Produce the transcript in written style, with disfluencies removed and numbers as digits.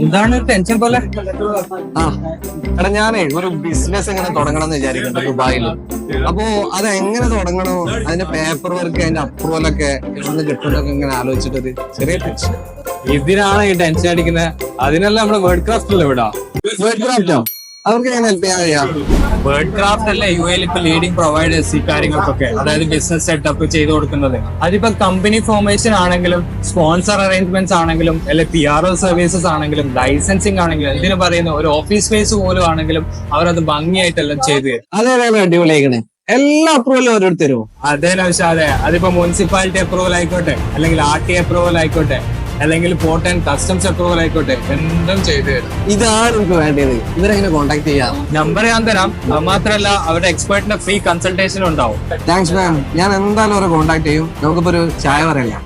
എന്താണ് ടെൻഷൻ പോലെ? എടാ ഞാനേ ഒരു ബിസിനസ് ഇങ്ങനെ തുടങ്ങണം എന്ന് വിചാരിക്കുന്നു ദുബായിൽ. അപ്പോ അത് എങ്ങനെ തുടങ്ങണോ, അതിന്റെ പേപ്പർ വർക്ക്, അതിന്റെ അപ്രൂവൽ ഒക്കെ എവിടെ കിട്ടുന്നൊക്കെ ഇങ്ങനെ ആലോചിച്ചിട്ടൊരു ചെറിയ ടെൻഷൻ. ഇതിനാണ് ഈ ടെൻഷൻ അടിക്കുന്നത്. അതിനല്ല നമ്മള് വേർഡ് ക്രാഫ്റ്റ് വിടാം. വേർഡ് ക്രാഫ്റ്റോ? അവർക്ക് എങ്ങനെ ഹെൽപ്പ് ചെയ്യാൻ കഴിയാം? വേർഡ് ക്രാഫ്റ്റ് അല്ലേ യു എയിൽ ഇപ്പൊ ലീഡിംഗ് പ്രൊവൈഡേഴ്സ് ഈ കാര്യങ്ങൾക്കൊക്കെ, അതായത് ബിസിനസ് സെറ്റപ്പ് ചെയ്ത് കൊടുക്കുന്നത്. അതിപ്പോ കമ്പനി ഫോർമേഷൻ ആണെങ്കിലും സ്പോൺസർ അറേഞ്ച്മെന്റ്സ് ആണെങ്കിലും അല്ലെ PR സർവീസസ് ആണെങ്കിലും ലൈസൻസിങ് ആണെങ്കിലും എന്തിനു പറയുന്ന ഒരു ഓഫീസ് സ്പേസ് പോലും ആണെങ്കിലും അവരത് ഭംഗിയായിട്ടെല്ലാം ചെയ്തു തരും. അതേപോലെ അടിപൊളിയാക്കണേ. എല്ലാ അപ്രൂവലും അവരോട് തരുമോ? അതേ അതെ, അതിപ്പോ മുനിസിപ്പാലിറ്റി അപ്രൂവൽ ആയിക്കോട്ടെ, അല്ലെങ്കിൽ RT അപ്രൂവൽ ആയിക്കോട്ടെ, അല്ലെങ്കിൽ പോർട്ട് ആൻഡ് കസ്റ്റംസ് അപ്രൂവൽ ആയിക്കോട്ടെ, എന്തും ചെയ്തു തരും. ഇതാണ് എനിക്ക് വേണ്ടത്. ഇവരെങ്ങനെ കോൺടാക്ട് ചെയ്യാം? നമ്പർ ഞാൻ തരാം. അത് മാത്രമല്ല അവരുടെ എക്സ്പേർട്ടിന്റെ ഫ്രീ കൺസൾട്ടേഷൻ ഉണ്ടാവും. Thanks ma'am. ഞാൻ എന്തായാലും അവരെ കോൺടാക്ട് ചെയ്യും. നമുക്കിപ്പോ ഒരു ചായ പറയല്ല.